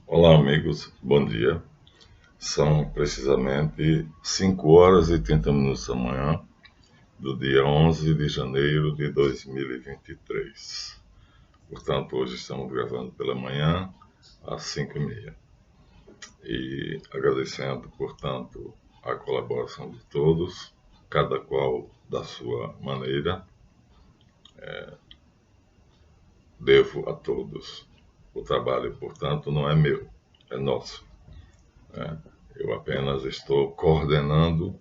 Olá, amigos, bom dia. São precisamente 5 horas e 30 minutos da manhã do dia 11 de janeiro de 2023. Portanto, hoje estamos gravando pela manhã às 5h30. E agradecendo, portanto, a colaboração de todos, cada qual da sua maneira. Devo a todos. O trabalho, portanto, não é meu, é nosso. Eu apenas estou coordenando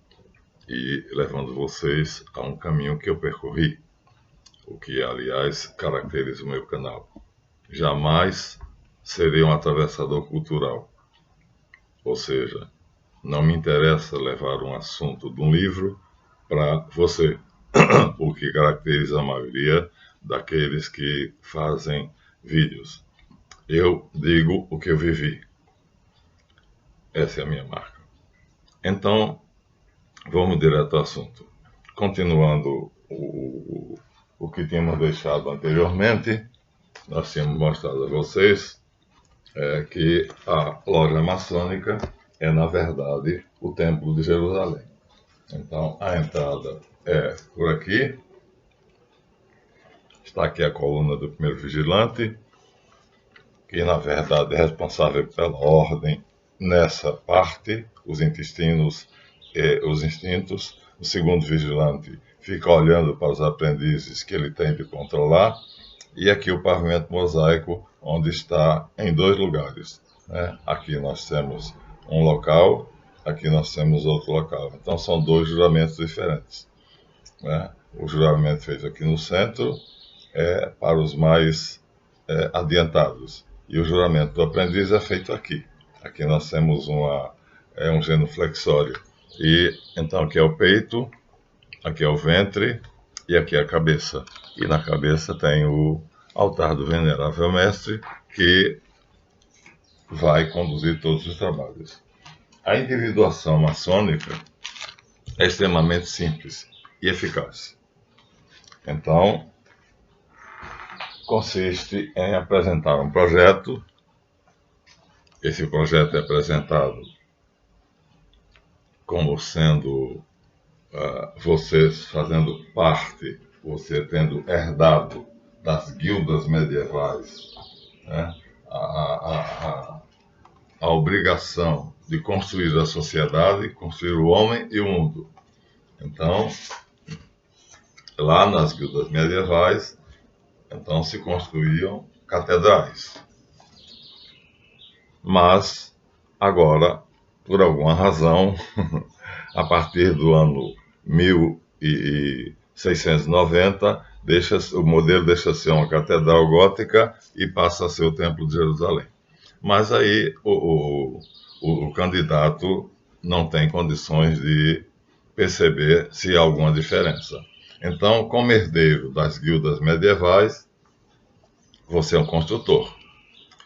e levando vocês a um caminho que eu percorri, o que, aliás, caracteriza o meu canal. Jamais serei um atravessador cultural, ou seja, não me interessa levar um assunto de um livro para você, o que caracteriza a maioria daqueles que fazem vídeos. Eu digo o que eu vivi. Essa é a minha marca. Então, vamos direto ao assunto. Continuando o que tínhamos deixado anteriormente, nós tínhamos mostrado a vocês que a loja maçônica é, na verdade, o Templo de Jerusalém. Então, a entrada é por aqui. Está aqui a coluna do primeiro vigilante, que, na verdade, é responsável pela ordem nessa parte, os intestinos e os instintos. O segundo vigilante fica olhando para os aprendizes que ele tem de controlar. E aqui o pavimento mosaico, onde está em dois lugares. Aqui nós temos um local, aqui nós temos outro local. Então são dois juramentos diferentes. O juramento feito aqui no centro é para os mais adiantados. E o juramento do aprendiz é feito aqui. Aqui nós temos um genuflexório. E então aqui é o peito, aqui é o ventre e aqui é a cabeça. E na cabeça tem o altar do Venerável Mestre, que vai conduzir todos os trabalhos. A individuação maçônica é extremamente simples e eficaz. Então, consiste em apresentar um projeto. Esse projeto é apresentado como sendo vocês fazendo parte, você tendo herdado das guildas medievais, a obrigação de construir a sociedade, construir o homem e o mundo. Então, lá nas guildas medievais, então se construíam catedrais. Mas, agora, por alguma razão, a partir do ano 1690, o modelo deixa de ser uma catedral gótica e passa a ser o Templo de Jerusalém. Mas aí o candidato não tem condições de perceber se há alguma diferença. Então, como herdeiro das guildas medievais, você é um construtor.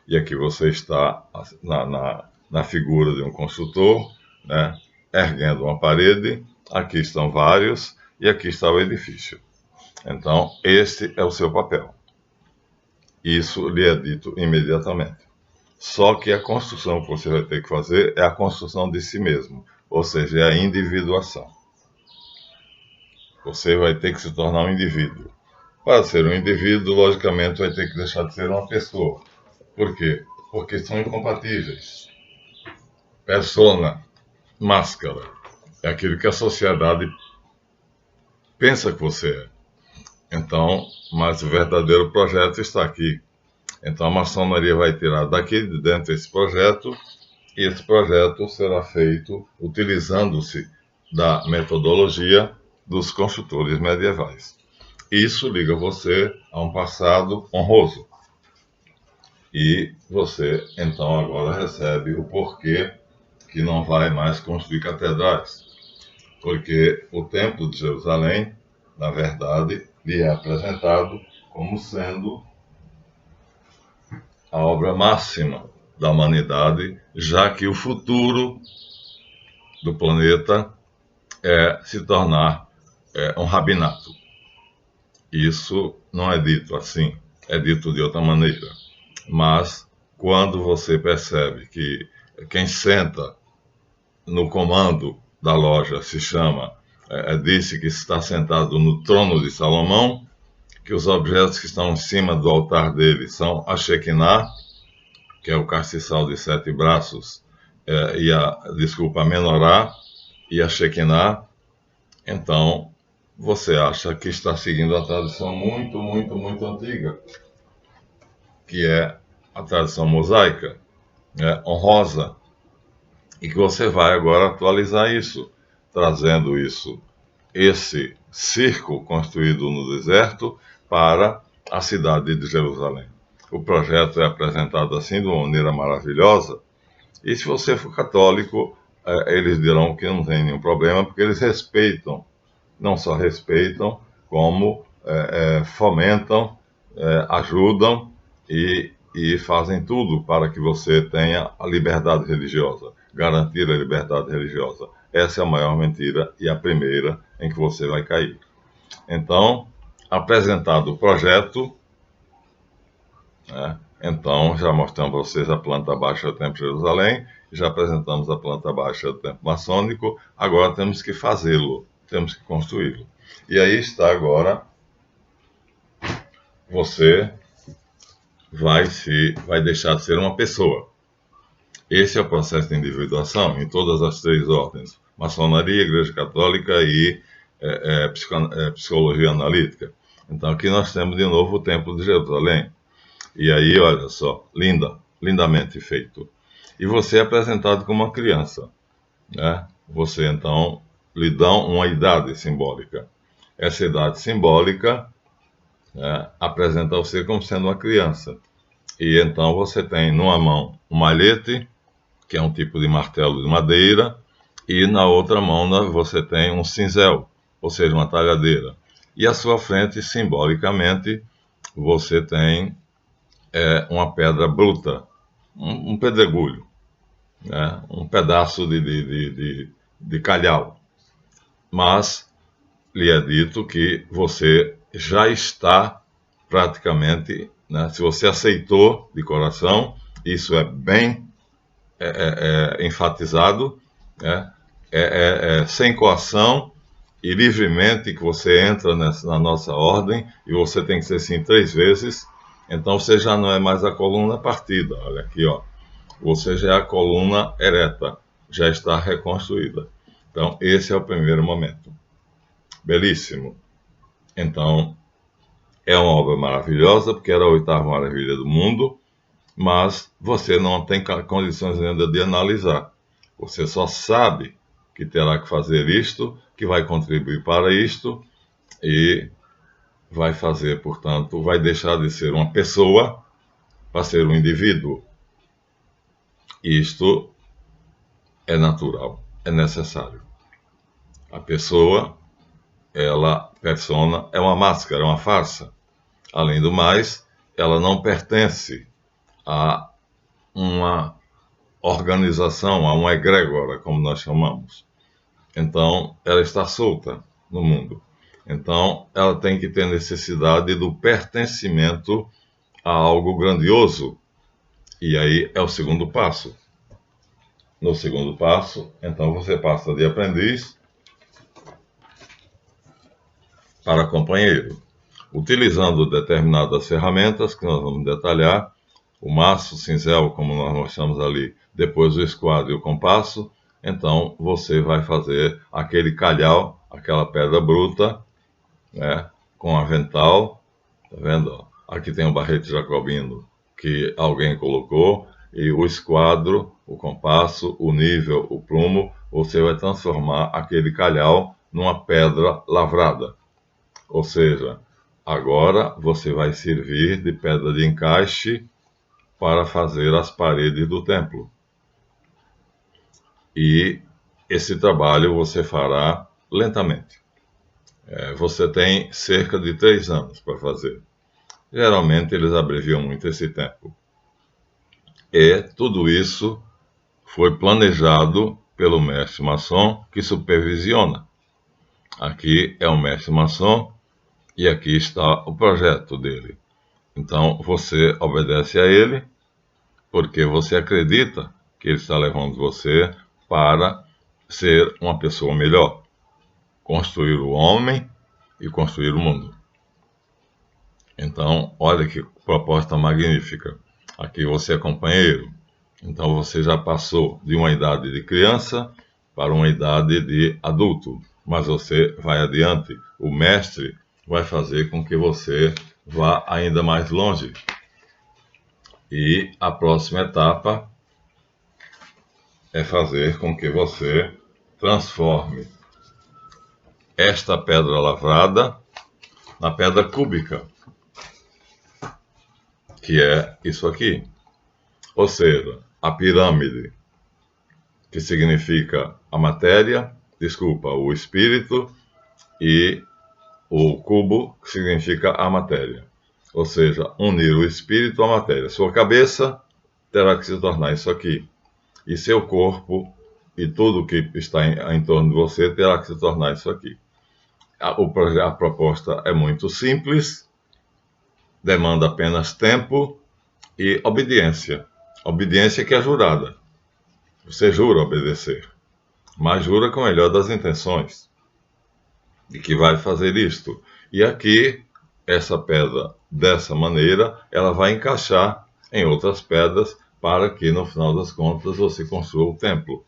E aqui você está na figura de um construtor, erguendo uma parede. Aqui estão vários e aqui está o edifício. Então, este é o seu papel. Isso lhe é dito imediatamente. Só que a construção que você vai ter que fazer é a construção de si mesmo, ou seja, é a individuação. Você vai ter que se tornar um indivíduo. Para ser um indivíduo, logicamente, vai ter que deixar de ser uma pessoa. Por quê? Porque são incompatíveis. Persona, máscara, é aquilo que a sociedade pensa que você é. Então, mas o verdadeiro projeto está aqui. Então a maçonaria vai tirar daqui de dentro esse projeto, e esse projeto será feito utilizando-se da metodologia dos construtores medievais. Isso liga você a um passado honroso. E você, então, agora recebe o porquê que não vai mais construir catedrais. Porque o Templo de Jerusalém, na verdade, lhe é apresentado como sendo a obra máxima da humanidade, já que o futuro do planeta é se tornar um rabinato. Isso não é dito assim, é dito de outra maneira. Mas quando você percebe que quem senta no comando da loja se chama, disse que está sentado no trono de Salomão, que os objetos que estão em cima do altar dele são a Shekinah, que é o castiçal de 7 braços, a Menorá e a Shekinah. Então, você acha que está seguindo a tradição muito, muito, muito antiga, que é a tradição mosaica, honrosa, e que você vai agora atualizar isso, trazendo esse circo construído no deserto para a cidade de Jerusalém. O projeto é apresentado assim de uma maneira maravilhosa, e se você for católico, eles dirão que não tem nenhum problema, porque eles respeitam, não só respeitam, como fomentam, ajudam e fazem tudo para que você tenha a liberdade religiosa, garantir a liberdade religiosa. Essa é a maior mentira e a primeira em que você vai cair. Então, apresentado o projeto, então já mostramos para vocês a planta baixa do Templo de Jerusalém, já apresentamos a planta baixa do Templo Maçônico, agora temos que fazê-lo, temos que construí-lo. E aí está agora, você vai deixar de ser uma pessoa. Esse é o processo de individuação em todas as 3 ordens: maçonaria, Igreja Católica e psicologia analítica. Então aqui nós temos de novo o Templo de Jerusalém. E aí, olha só, lindamente feito. E você é apresentado como uma criança, né? Você então lhe dão uma idade simbólica. Essa idade simbólica apresenta você como sendo uma criança. E então você tem numa mão um malhete, que é um tipo de martelo de madeira, e na outra mão você tem um cinzel, ou seja, uma talhadeira. E à sua frente, simbolicamente, você tem uma pedra bruta, um pedregulho, né? Um pedaço de calhau. Mas lhe é dito que você já está praticamente, né? Se você aceitou de coração, isso é bem enfatizado, né? Sem coação e livremente que você entra na nossa ordem, e você tem que ser sim 3 vezes, então você já não é mais a coluna partida, olha aqui, ó. Você já é a coluna ereta, já está reconstruída. Então, esse é o primeiro momento. Belíssimo. Então, é uma obra maravilhosa, porque era a 8ª maravilha do mundo, mas você não tem condições ainda de analisar. Você só sabe que terá que fazer isto, que vai contribuir para isto, e vai fazer, portanto, vai deixar de ser uma pessoa para ser um indivíduo. Isto é natural, é necessário. A pessoa, persona, é uma máscara, é uma farsa. Além do mais, ela não pertence a uma organização, a uma egrégora, como nós chamamos. Então, ela está solta no mundo. Então, ela tem que ter necessidade do pertencimento a algo grandioso. E aí é o segundo passo. No segundo passo, então você passa de aprendiz para companheiro, utilizando determinadas ferramentas que nós vamos detalhar, o maço, o cinzel, como nós mostramos ali, depois o esquadro e o compasso. Então você vai fazer aquele calhau, aquela pedra bruta, né, com avental, tá vendo? Aqui tem o barrete jacobino que alguém colocou, e o esquadro, o compasso, o nível, o prumo, você vai transformar aquele calhau numa pedra lavrada. Ou seja, agora você vai servir de pedra de encaixe para fazer as paredes do templo. E esse trabalho você fará lentamente. Você tem cerca de 3 anos para fazer. Geralmente eles abreviam muito esse tempo. E tudo isso foi planejado pelo mestre maçom que supervisiona. Aqui é o mestre maçom e aqui está o projeto dele. Então você obedece a ele porque você acredita que ele está levando você para ser uma pessoa melhor, construir o homem e construir o mundo. Então, olha que proposta magnífica. Aqui você é companheiro. Então você já passou de uma idade de criança para uma idade de adulto, mas você vai adiante. O mestre vai fazer com que você vá ainda mais longe. E a próxima etapa é fazer com que você transforme esta pedra lavrada na pedra cúbica, que é isso aqui. Ou seja, a pirâmide, que significa a matéria, o espírito, e o cubo, que significa a matéria. Ou seja, unir o espírito à matéria. Sua cabeça terá que se tornar isso aqui. E seu corpo e tudo que está em torno de você terá que se tornar isso aqui. A proposta é muito simples, demanda apenas tempo e obediência. Obediência que é jurada. Você jura obedecer, mas jura com a melhor das intenções, de que vai fazer isto. E aqui, essa pedra, dessa maneira, ela vai encaixar em outras pedras para que, no final das contas, você construa o templo.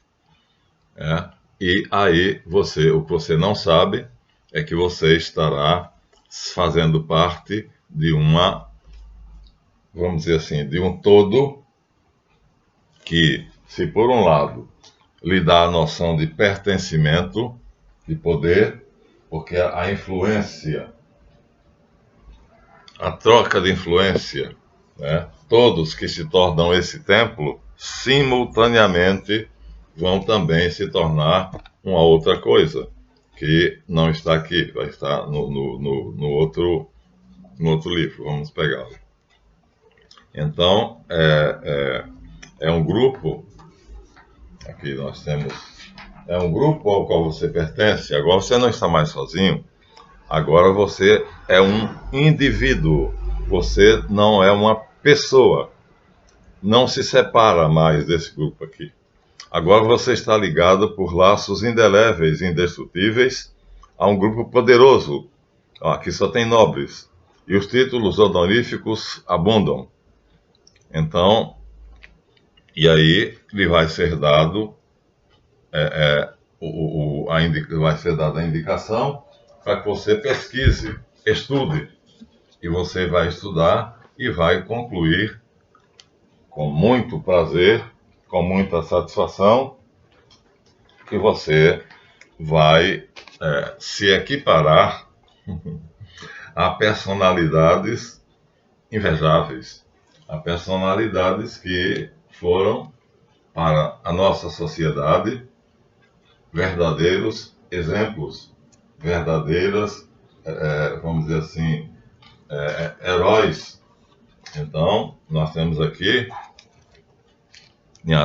E aí, o que você não sabe é que você estará fazendo parte de vamos dizer assim, de um todo que, se por um lado lhe dá a noção de pertencimento, de poder, porque a influência, a troca de influência, todos que se tornam esse templo, simultaneamente vão também se tornar uma outra coisa, que não está aqui, vai estar no outro livro, vamos pegá-lo. Então, é um grupo, aqui nós temos, é um grupo ao qual você pertence. Agora você não está mais sozinho, agora você é um indivíduo, você não é uma pessoa, não se separa mais desse grupo aqui. Agora você está ligado por laços indeléveis, indestrutíveis, a um grupo poderoso. Aqui só tem nobres, e os títulos honoríficos abundam. Então, e aí lhe vai ser dado vai ser dada a indicação para que você pesquise, estude. E você vai estudar e vai concluir com muito prazer, com muita satisfação, que você vai se equiparar a personalidades invejáveis, a personalidades que foram para a nossa sociedade verdadeiros exemplos, verdadeiras, vamos dizer assim, heróis. Então, nós temos aqui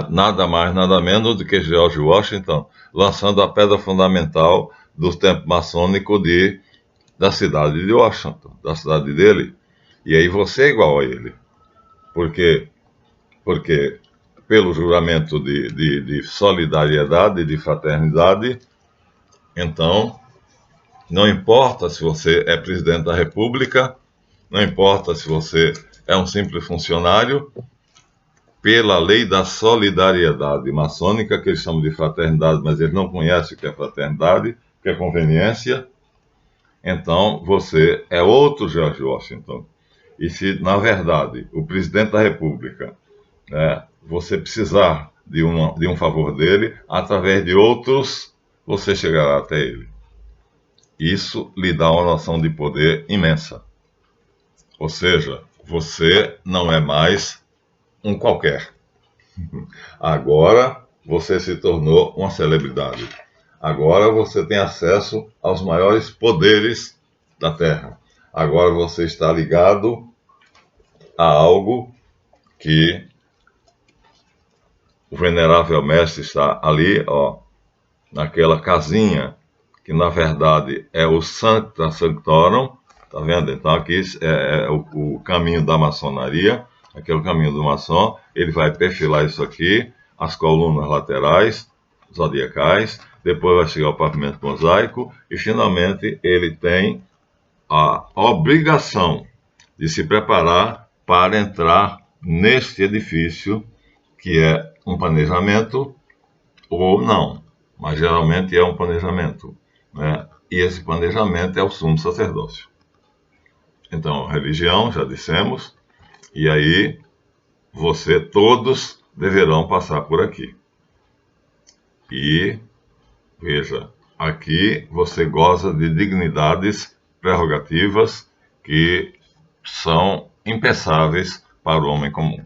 nada mais, nada menos do que George Washington lançando a pedra fundamental do templo maçônico da cidade de Washington, da cidade dele. E aí você é igual a ele. Porque pelo juramento de solidariedade, de fraternidade, então, não importa se você é presidente da República, não importa se você é um simples funcionário, pela lei da solidariedade maçônica, que eles chamam de fraternidade, mas eles não conhecem o que é fraternidade, que é conveniência, então você é outro George Washington. E se, na verdade, o presidente da República, você precisar de um favor dele, através de outros, você chegará até ele. Isso lhe dá uma noção de poder imensa. Ou seja, você não é mais um qualquer. Agora você se tornou uma celebridade. Agora você tem acesso aos maiores poderes da Terra. Agora você está ligado a algo que o venerável mestre está ali, naquela casinha, que na verdade é o Sancta Sanctorum, tá vendo? Então aqui é o caminho da maçonaria, Aqui é o caminho do maçom. Ele vai perfilar isso aqui, as colunas laterais, zodiacais, depois vai chegar o pavimento mosaico e finalmente ele tem a obrigação de se preparar para entrar neste edifício, que é um planejamento ou não, mas geralmente é um planejamento, né? E esse planejamento é o sumo sacerdócio. Então, religião, já dissemos, e aí todos deverão passar por aqui. E, veja, aqui você goza de dignidades, prerrogativas que são impensáveis para o homem comum.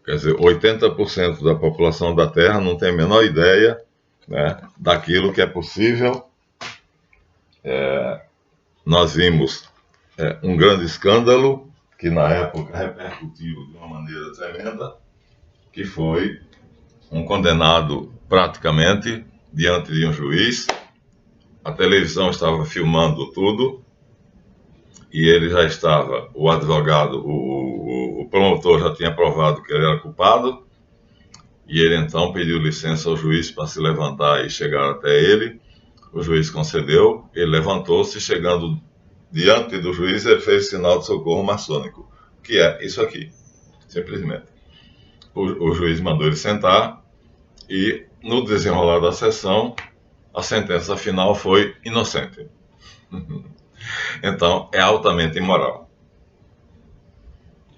Quer dizer, 80% da população da Terra não tem a menor ideia, né, daquilo que é possível. Nós vimos um grande escândalo que na época repercutiu de uma maneira tremenda, que foi um condenado praticamente diante de um juiz. A televisão estava filmando tudo e ele já estava, o advogado, o promotor já tinha provado que ele era culpado, e ele então pediu licença ao juiz para se levantar e chegar até ele. O juiz concedeu, ele levantou-se, chegando diante do juiz, ele fez o sinal de socorro maçônico, que é isso aqui, simplesmente. O juiz mandou ele sentar e, no desenrolar da sessão, a sentença final foi inocente. Então, é altamente imoral.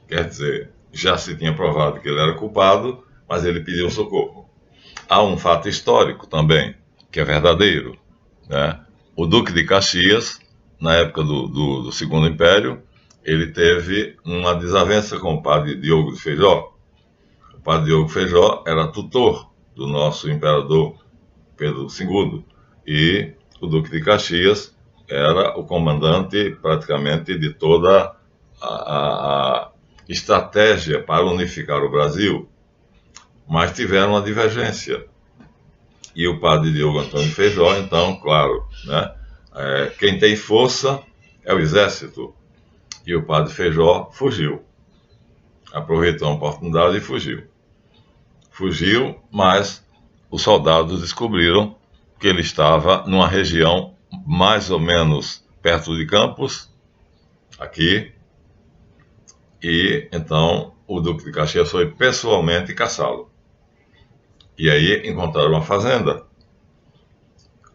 Quer dizer, já se tinha provado que ele era culpado, mas ele pediu socorro. Há um fato histórico também, que é verdadeiro, né? O Duque de Caxias, na época do Segundo Império, ele teve uma desavença com o padre Diogo de Feijó. O padre Diogo Feijó era tutor do nosso imperador Pedro II, e o Duque de Caxias era o comandante praticamente de toda a estratégia para unificar o Brasil, mas tiveram uma divergência. E o padre Diogo Antônio Feijó, então, claro, né, quem tem força é o exército. E o padre Feijó fugiu. Aproveitou a oportunidade e fugiu. Fugiu, mas os soldados descobriram que ele estava numa região mais ou menos perto de Campos, aqui, e então o Duque de Caxias foi pessoalmente caçá-lo. E aí encontraram uma fazenda.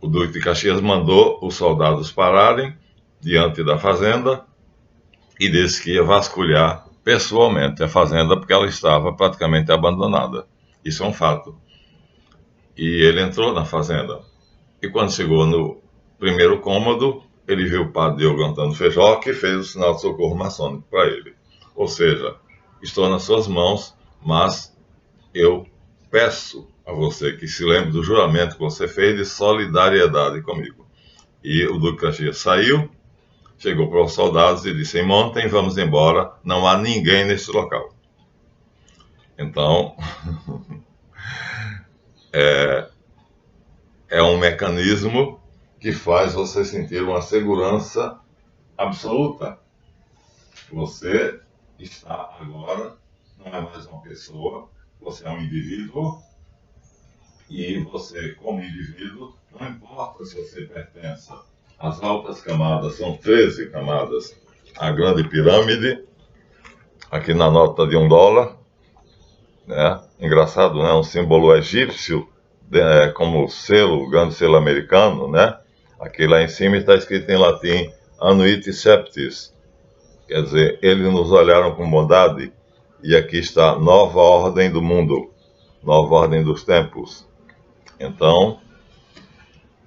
O Duque de Caxias mandou os soldados pararem diante da fazenda e disse que ia vasculhar pessoalmente a fazenda, porque ela estava praticamente abandonada. Isso é um fato. E ele entrou na fazenda. E quando chegou no primeiro cômodo, ele viu o padre Diogo Antônio Feijó, que fez o sinal de socorro maçônico para ele. Ou seja, estou nas suas mãos, mas eu peço a você que se lembre do juramento que você fez de solidariedade comigo. E o Duque de Caxias saiu, chegou para os soldados e disse: montem, vamos embora, não há ninguém nesse local. Então, é um mecanismo que faz você sentir uma segurança absoluta. Você está agora, não é mais uma pessoa, você é um indivíduo, e você, como indivíduo, não importa se você pertence às altas camadas, são 13 camadas, a grande pirâmide, aqui na nota de $1, né? Engraçado, né? Um símbolo egípcio, como selo, o grande selo americano, né? Aqui lá em cima está escrito em latim, Anuit Septis, quer dizer, eles nos olharam com bondade, e aqui está, nova ordem do mundo, nova ordem dos tempos. Então,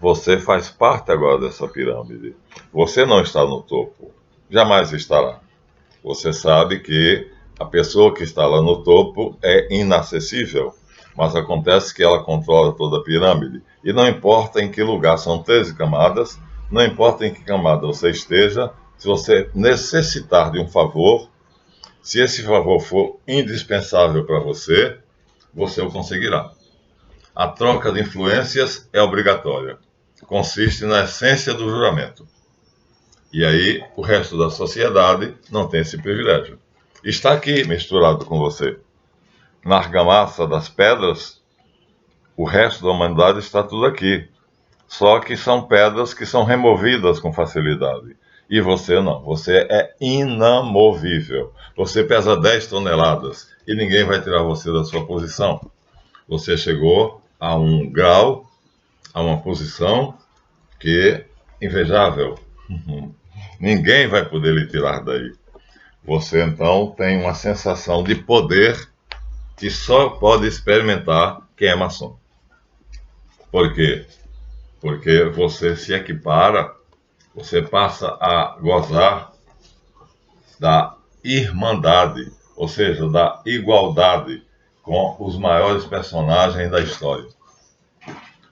você faz parte agora dessa pirâmide. Você não está no topo, jamais estará. Você sabe que a pessoa que está lá no topo é inacessível, mas acontece que ela controla toda a pirâmide. E não importa em que lugar, são 13 camadas, não importa em que camada você esteja, se você necessitar de um favor, se esse favor for indispensável para você, você o conseguirá. A troca de influências é obrigatória. Consiste na essência do juramento. E aí, o resto da sociedade não tem esse privilégio. está aqui misturado com você. Na argamassa das pedras, o resto da humanidade está tudo aqui. Só que são pedras que são removidas com facilidade. E você não, você é inamovível. Você pesa 10 toneladas e ninguém vai tirar você da sua posição. Você chegou a um grau, a uma posição que é invejável. Ninguém vai poder lhe tirar daí. Você então tem uma sensação de poder que só pode experimentar quem é maçom. Por quê? Porque você se equipara, você passa a gozar da irmandade, ou seja, da igualdade com os maiores personagens da história,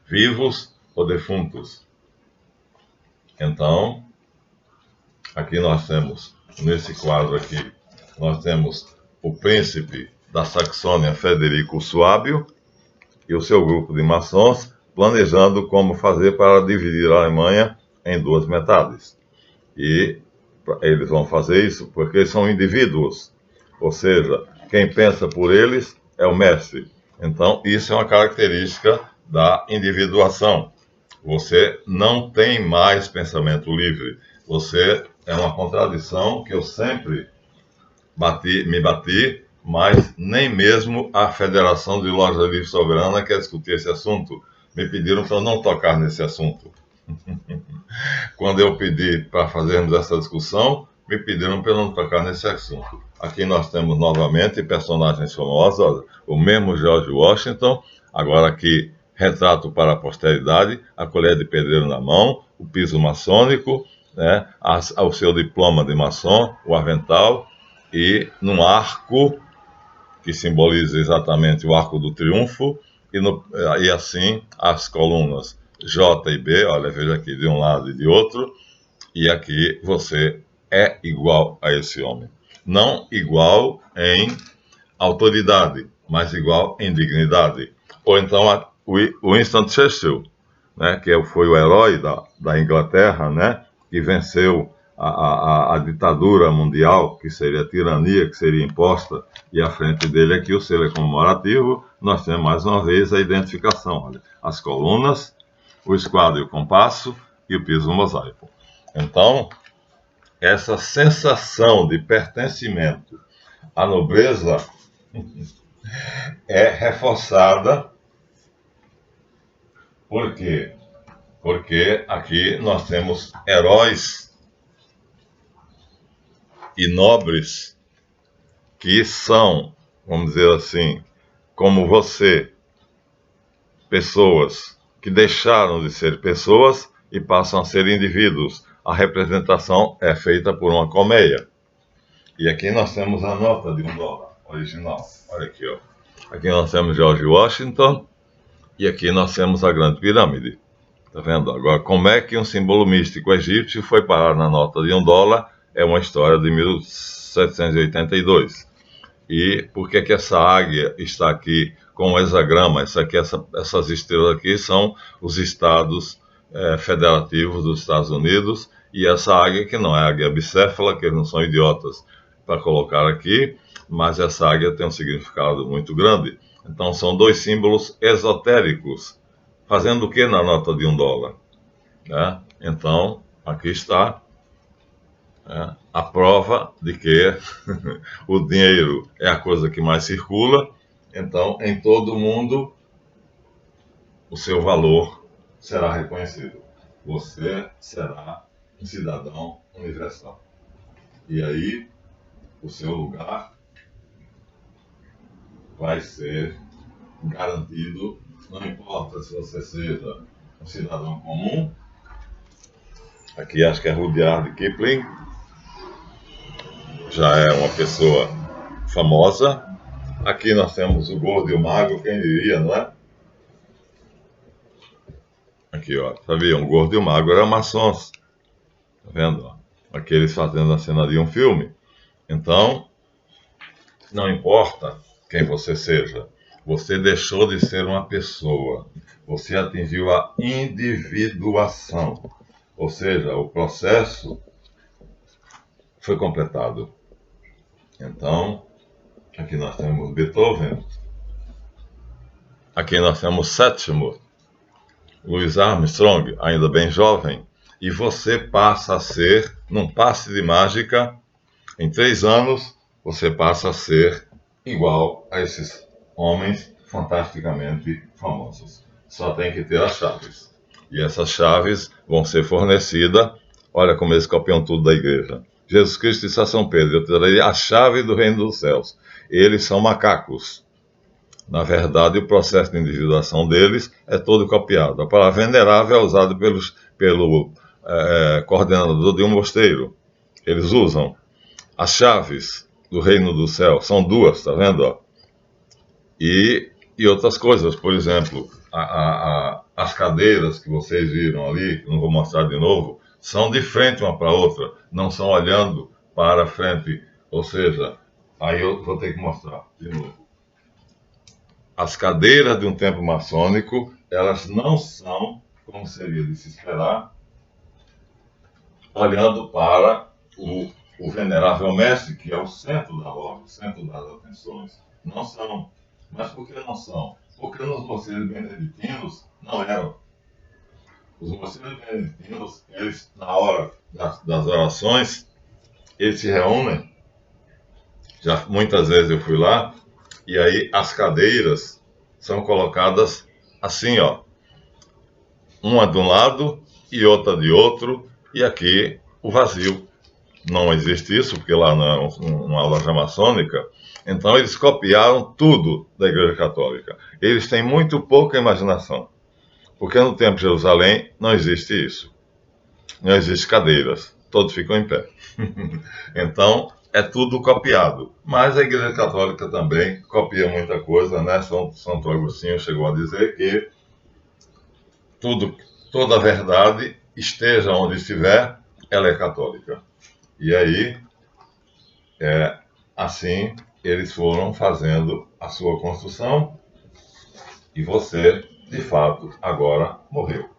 vivos ou defuntos. Então, aqui nós temos, nesse quadro aqui, nós temos o príncipe da Saxônia, Frederico o Suábio, e o seu grupo de maçons, planejando como fazer para dividir a Alemanha em duas metades. E eles vão fazer isso porque são indivíduos, ou seja, quem pensa por eles é o mestre. Então, isso é uma característica da individuação. Você não tem mais pensamento livre. Você é uma contradição que eu sempre me bati, mas nem mesmo a Federação de Lojas Livres Soberana quer discutir esse assunto. Me pediram para eu não tocar nesse assunto. Quando eu pedi para fazermos essa discussão, me pediram para eu não tocar nesse assunto. Aqui nós temos novamente personagens famosos, o mesmo George Washington, agora aqui retrato para a posteridade, a colher de pedreiro na mão, o piso maçônico, né, o seu diploma de maçom, o avental, e num arco que simboliza exatamente o arco do triunfo, e assim as colunas J e B, olha, veja aqui, de um lado e de outro, e aqui você é igual a esse homem. Não igual em autoridade, mas igual em dignidade. Ou então o Winston Churchill, né, que foi o herói da Inglaterra, né, que venceu a ditadura mundial, que seria a tirania que seria imposta, e à frente dele aqui o selo comemorativo, nós temos mais uma vez a identificação, olha, as colunas, o esquadro e o compasso e o piso mosaico. Então, essa sensação de pertencimento à nobreza é reforçada. Por quê? Porque aqui nós temos heróis e nobres que são, vamos dizer assim, como você, pessoas que deixaram de ser pessoas e passam a ser indivíduos. A representação é feita por uma colmeia. E aqui nós temos a nota de $1 original. Olha aqui, ó. Aqui nós temos George Washington e aqui nós temos a Grande Pirâmide. Tá vendo? Agora, como é que um símbolo místico egípcio foi parar na nota de $1 é uma história de 1782. E por que que essa águia está aqui com o hexagrama? Essas estrelas aqui são os estados federativos dos Estados Unidos, e essa águia que não é águia bicéfala, que eles não são idiotas para colocar aqui, mas essa águia tem um significado muito grande. Então são dois símbolos esotéricos, fazendo o que na nota de $1? Né? Então, aqui está a prova de que o dinheiro é a coisa que mais circula. Então, em todo o mundo, o seu valor será reconhecido. Você será um cidadão universal. E aí, o seu lugar vai ser garantido, não importa se você seja um cidadão comum. Aqui acho que é Rudyard Kipling, já é uma pessoa famosa. Aqui nós temos o gordo e o magro, quem diria, não é? Aqui, ó, sabia? O gordo e o magro eram maçons. Tá vendo? Aqueles fazendo a cena de um filme. Então, não importa quem você seja, você deixou de ser uma pessoa. Você atingiu a individuação. Ou seja, o processo foi completado. Então, aqui nós temos Beethoven, aqui nós temos Sétimo, Louis Armstrong, ainda bem jovem, e você passa a ser, num passe de mágica, em 3 anos, você passa a ser igual a esses homens fantasticamente famosos. Só tem que ter as chaves. E essas chaves vão ser fornecidas. Olha como eles copiam tudo da igreja. Jesus Cristo disse a São Pedro: eu te darei a chave do reino dos céus. Eles são macacos. Na verdade, o processo de individuação deles é todo copiado. A palavra venerável é usada pelo coordenador de um mosteiro. Eles usam as chaves do reino do céu, são 2, tá vendo? Ó? E outras coisas, por exemplo, as cadeiras que vocês viram ali, não vou mostrar de novo, são de frente uma para a outra, não são olhando para frente. Ou seja, aí eu vou ter que mostrar de novo. As cadeiras de um templo maçônico, elas não são, como seria de se esperar, olhando para o venerável mestre, que é o centro da ordem, o centro das atenções. Não são. Mas por que não são? Porque nos mosteiros beneditinos não eram. Os mosteiros beneditinos, eles, na hora das orações, eles se reúnem. Já muitas vezes eu fui lá, e aí as cadeiras são colocadas assim, ó. Uma de um lado e outra de outro, e aqui o vazio. Não existe isso, porque lá não é uma loja maçônica. Então eles copiaram tudo da Igreja Católica. Eles têm muito pouca imaginação, porque no Templo de Jerusalém não existe isso. Não existe cadeiras, todos ficam em pé. Então é tudo copiado. Mas a Igreja Católica também copia muita coisa, né? Santo Agostinho chegou a dizer que toda a verdade, esteja onde estiver, ela é católica. E aí, assim, eles foram fazendo a sua construção e você, de fato, agora morreu.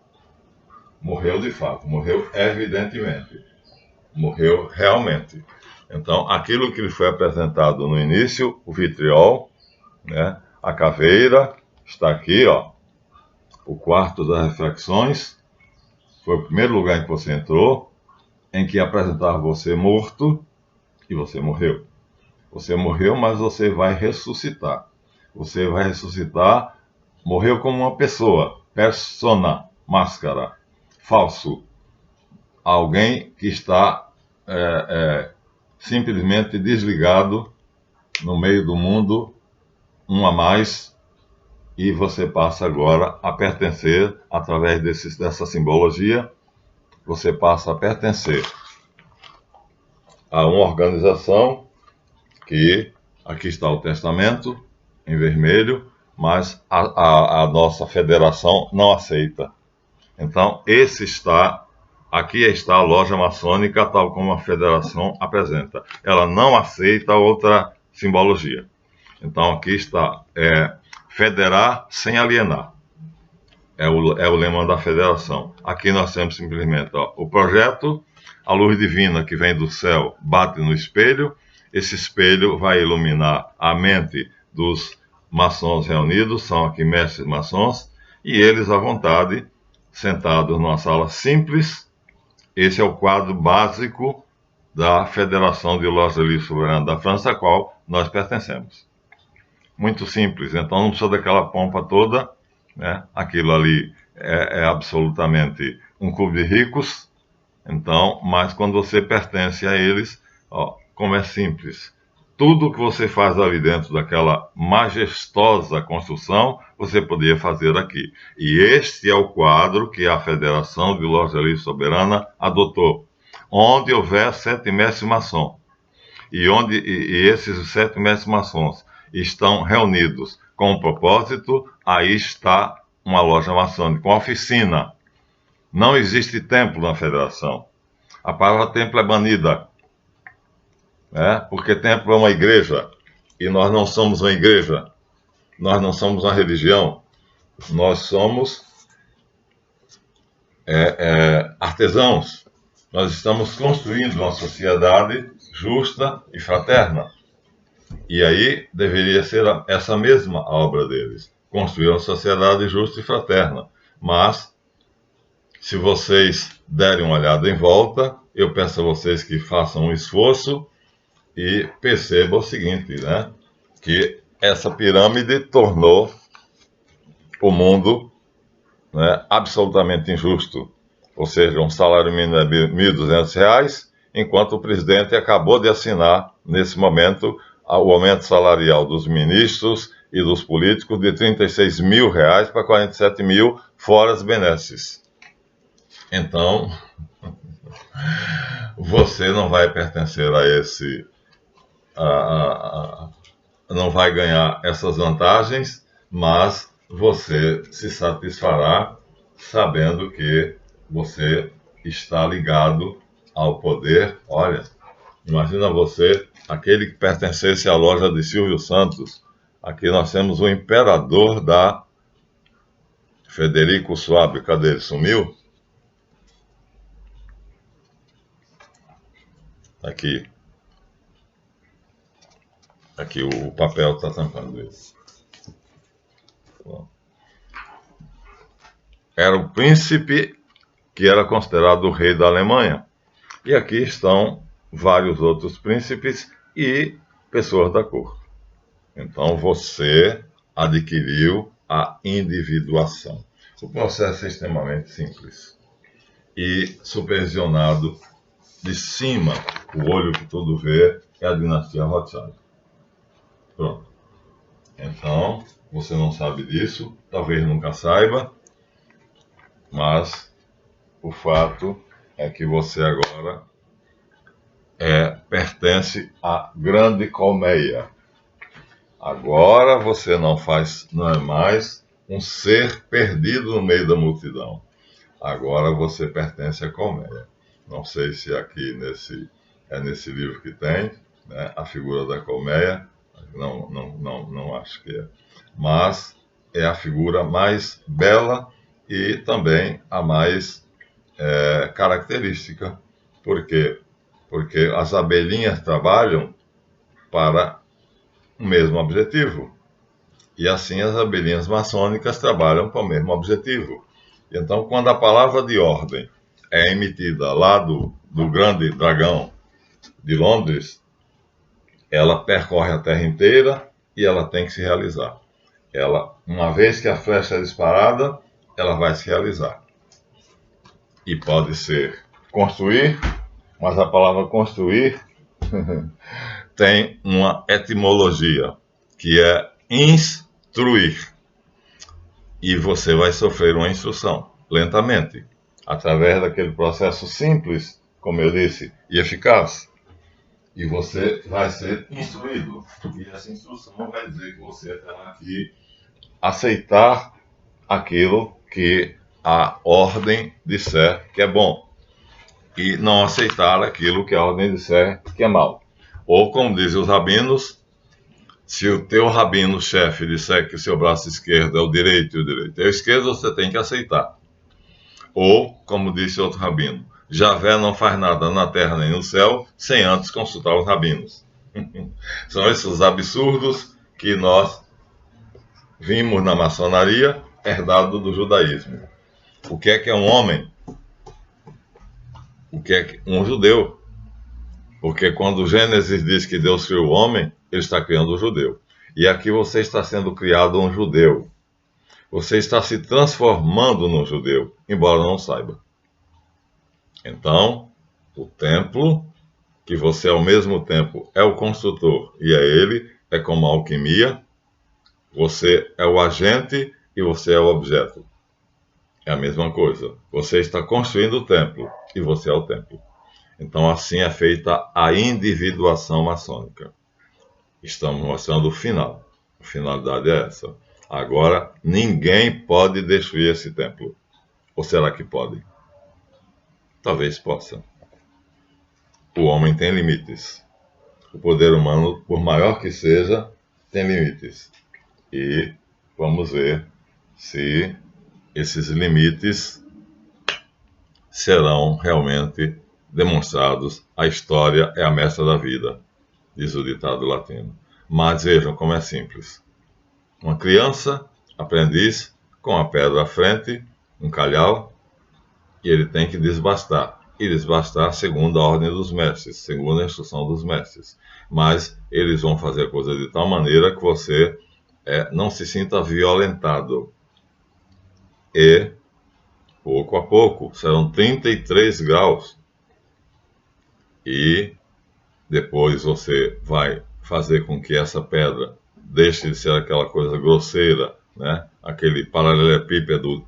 Morreu de fato, morreu evidentemente, morreu realmente. Então, aquilo que lhe foi apresentado no início, o vitriol, né, a caveira, está aqui, ó, o quarto das reflexões, foi o primeiro lugar em que você entrou, em que apresentava você morto, e você morreu. Você morreu, mas você vai ressuscitar. Você vai ressuscitar, morreu como uma pessoa, persona, máscara, falso. Alguém que está simplesmente desligado no meio do mundo, um a mais, e você passa agora a pertencer, através dessa simbologia, você passa a pertencer a uma organização que, aqui está o testamento, em vermelho, mas a nossa federação não aceita. Então, aqui está a loja maçônica, tal como a federação apresenta. Ela não aceita outra simbologia. Então, aqui está, federar sem alienar. É o lema da federação. Aqui nós temos simplesmente o projeto, a luz divina que vem do céu bate no espelho, esse espelho vai iluminar a mente dos maçons reunidos, são aqui mestres maçons, e eles à vontade, sentados numa sala simples. Esse é o quadro básico da Federação de Lojas Livres Soberanas da França, a qual nós pertencemos. Muito simples, então não precisa daquela pompa toda, né? Aquilo ali é absolutamente um clube de ricos. Então, mas quando você pertence a eles, ó, como é simples. Tudo que você faz ali dentro daquela majestosa construção, você poderia fazer aqui. E este é o quadro que a Federação de Lojas Livres Soberana adotou. Onde houver 7 mestres maçons, e esses 7 mestres maçons estão reunidos com um propósito, aí está uma loja maçônica, uma oficina. Não existe templo na federação. A palavra templo é banida, porque templo é uma igreja, e nós não somos uma igreja, nós não somos uma religião, nós somos artesãos. Nós estamos construindo uma sociedade justa e fraterna. E aí deveria ser essa mesma a obra deles, construir uma sociedade justa e fraterna. Mas, se vocês derem uma olhada em volta, eu peço a vocês que façam um esforço e percebam o seguinte, né? Que essa pirâmide tornou o mundo, né, absolutamente injusto. Ou seja, um salário mínimo é R$ 1.200, enquanto o presidente acabou de assinar, nesse momento, o aumento salarial dos ministros e dos políticos de R$ 36 mil para 47 mil, fora as benesses. Então, você não vai pertencer a esse... não vai ganhar essas vantagens, mas você se satisfará sabendo que você está ligado ao poder. Olha, imagina você, aquele que pertencesse à loja de Silvio Santos. Aqui nós temos o imperador da Federico Suabe. Cadê ele? Sumiu? Aqui. Aqui o papel está tampando isso. Era o príncipe que era considerado o rei da Alemanha. E aqui estão vários outros príncipes e pessoas da corte. Então você adquiriu a individuação. O processo é extremamente simples e supervisionado de cima, o olho que tudo vê é a dinastia Rothschild. Pronto. Então, você não sabe disso, talvez nunca saiba, mas o fato é que você agora pertence à grande colmeia. Agora você não é mais um ser perdido no meio da multidão. Agora você pertence à colmeia. Não sei se aqui nesse livro que tem, né, a figura da colmeia, não acho que é. Mas é a figura mais bela e também a mais característica. Por quê? Porque as abelhinhas trabalham para o mesmo objetivo. E assim as abelhinhas maçônicas trabalham para o mesmo objetivo. Então, quando a palavra de ordem é emitida lá do grande dragão de Londres, ela percorre a Terra inteira e ela tem que se realizar. Uma vez que a flecha é disparada, ela vai se realizar. E pode ser construir, mas a palavra construir tem uma etimologia, que é instruir. E você vai sofrer uma instrução, lentamente, através daquele processo simples, como eu disse, e eficaz. E você vai ser instruído. E essa instrução vai dizer que você terá que aceitar aquilo que a ordem disser que é bom. E não aceitar aquilo que a ordem disser que é mal. Ou, como dizem os rabinos, se o teu rabino-chefe disser que o seu braço esquerdo é o direito e o direito é o esquerdo, você tem que aceitar. Ou, como disse outro rabino, Javé não faz nada na terra nem no céu sem antes consultar os rabinos. São esses os absurdos que nós vimos na maçonaria, herdado do judaísmo. O que é um homem? O que é um judeu? Porque quando Gênesis diz que Deus criou o homem, ele está criando o judeu. E aqui você está sendo criado um judeu. Você está se transformando num judeu, embora não saiba. Então, o templo, que você ao mesmo tempo é o construtor e é ele, é como a alquimia. Você é o agente e você é o objeto. É a mesma coisa. Você está construindo o templo e você é o templo. Então, assim é feita a individuação maçônica. Estamos mostrando o final. A finalidade é essa. Agora, ninguém pode destruir esse templo. Ou será que pode? Talvez possa. O homem tem limites. O poder humano, por maior que seja, tem limites. E vamos ver se esses limites serão realmente demonstrados. A história é a mestra da vida, diz o ditado latino. Mas vejam como é simples. Uma criança, aprendiz, com a pedra à frente, um calhau, e ele tem que desbastar. E desbastar segundo a ordem dos mestres, segundo a instrução dos mestres. Mas eles vão fazer a coisa de tal maneira que você não se sinta violentado. E, pouco a pouco, serão 33 graus. E depois você vai fazer com que essa pedra deixe de ser aquela coisa grosseira, né? Aquele paralelepípedo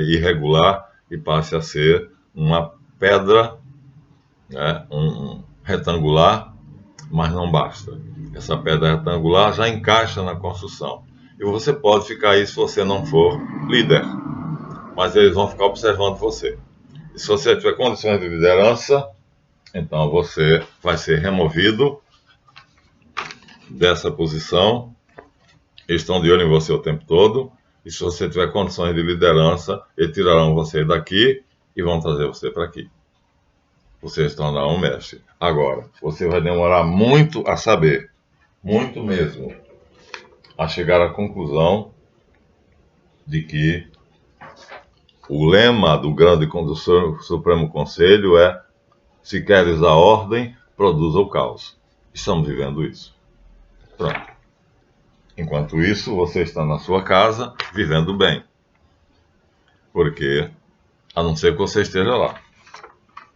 irregular, e passe a ser uma pedra, né? Retangular, mas não basta. Essa pedra retangular já encaixa na construção. E você pode ficar aí se você não for líder, mas eles vão ficar observando você. E se você tiver condições de liderança, então você vai ser removido dessa posição. Eles estão de olho em você o tempo todo. E se você tiver condições de liderança, eles tirarão você daqui e vão trazer você para aqui. Você se tornará um mestre. Agora, você vai demorar muito a saber, muito mesmo, a chegar à conclusão de que o lema do grande condutor Supremo Conselho é: se queres a ordem, produza o caos. Estamos vivendo isso. Pronto. Enquanto isso, você está na sua casa, vivendo bem. Porque, a não ser que você esteja lá,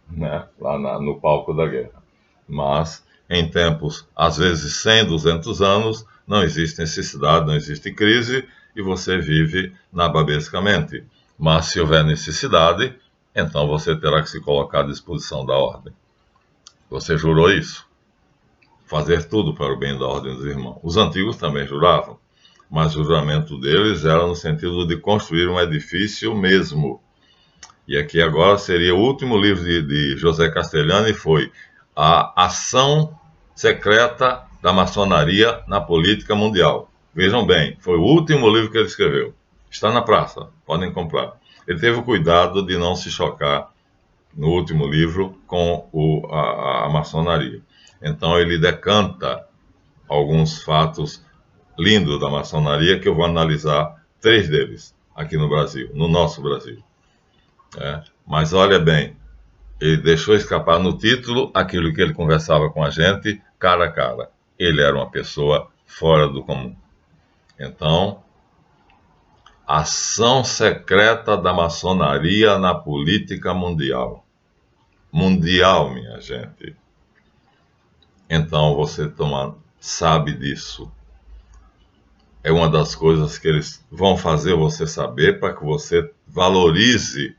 né? Lá no palco da guerra. Mas, em tempos, às vezes 100, 200 anos, não existe necessidade, não existe crise, e você vive nababescamente. Mas, se houver necessidade, então você terá que se colocar à disposição da ordem. Você jurou isso? Fazer tudo para o bem da ordem dos irmãos. Os antigos também juravam, mas o juramento deles era no sentido de construir um edifício mesmo. E aqui agora seria o último livro de José Castellani, foi A Ação Secreta da Maçonaria na Política Mundial. Vejam bem, foi o último livro que ele escreveu. Está na praça, podem comprar. Ele teve o cuidado de não se chocar no último livro com a maçonaria. Então ele decanta alguns fatos lindos da maçonaria, que eu vou analisar 3 deles aqui no Brasil, no nosso Brasil. Mas olha bem, ele deixou escapar no título aquilo que ele conversava com a gente cara a cara. Ele era uma pessoa fora do comum. Então, ação secreta da maçonaria na política mundial. Mundial, minha gente. Então você sabe disso. É uma das coisas que eles vão fazer você saber, para que você valorize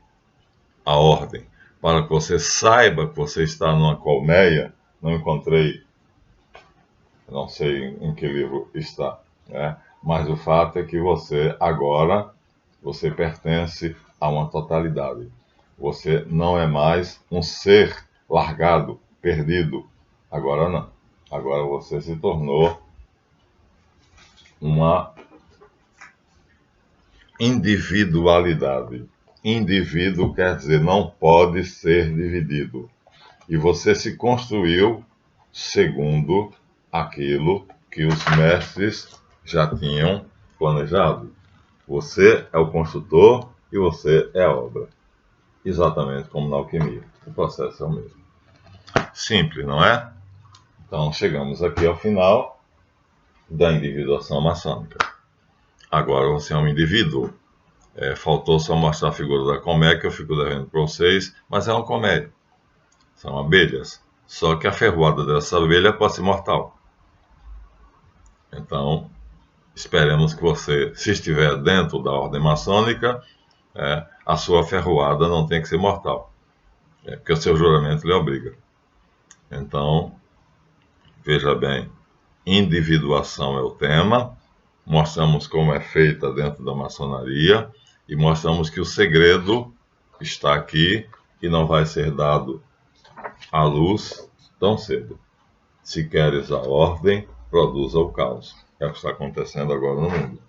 a ordem, para que você saiba que você está numa colmeia. Não encontrei, não sei em que livro está, né? Mas o fato é que você agora, você pertence a uma totalidade. Você não é mais um ser largado, perdido. Agora não. Agora você se tornou uma individualidade. Indivíduo quer dizer não pode ser dividido. E você se construiu segundo aquilo que os mestres já tinham planejado. Você é o construtor e você é a obra. Exatamente como na alquimia. O processo é o mesmo. Simples, não é? Então chegamos aqui ao final da individuação maçônica. Agora você é um indivíduo. Faltou só mostrar a figura da colmeia, que eu fico devendo para vocês, mas é uma colmeia. São abelhas. Só que a ferroada dessa abelha pode ser mortal. Então, esperemos que você, se estiver dentro da ordem maçônica, a sua ferroada não tem que ser mortal. Porque o seu juramento lhe obriga. Então, veja bem, individuação é o tema. Mostramos como é feita dentro da maçonaria e mostramos que o segredo está aqui e não vai ser dado à luz tão cedo. Se queres a ordem, produza o caos. É o que está acontecendo agora no mundo.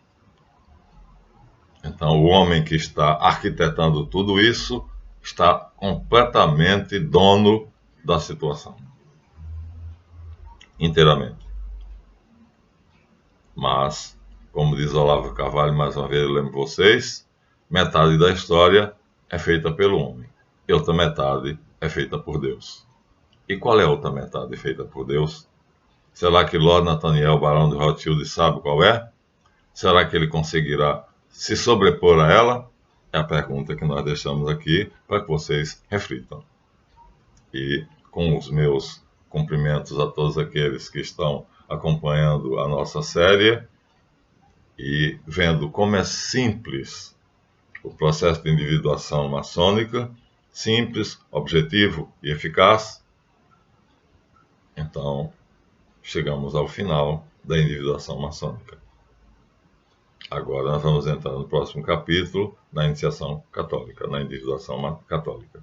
Então, o homem que está arquitetando tudo isso está completamente dono da situação. Inteiramente. Mas, como diz Olavo Carvalho, mais uma vez eu lembro vocês, metade da história é feita pelo homem e outra metade é feita por Deus. E qual é a outra metade feita por Deus? Será que Lord Nathaniel, barão de Rothschild, sabe qual é? Será que ele conseguirá se sobrepor a ela? É a pergunta que nós deixamos aqui para que vocês reflitam. E com os meus cumprimentos a todos aqueles que estão acompanhando a nossa série e vendo como é simples o processo de individuação maçônica, simples, objetivo e eficaz. Então, chegamos ao final da individuação maçônica. Agora nós vamos entrar no próximo capítulo, na iniciação católica, na individuação católica.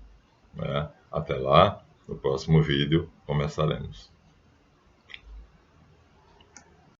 Até lá, no próximo vídeo, começaremos.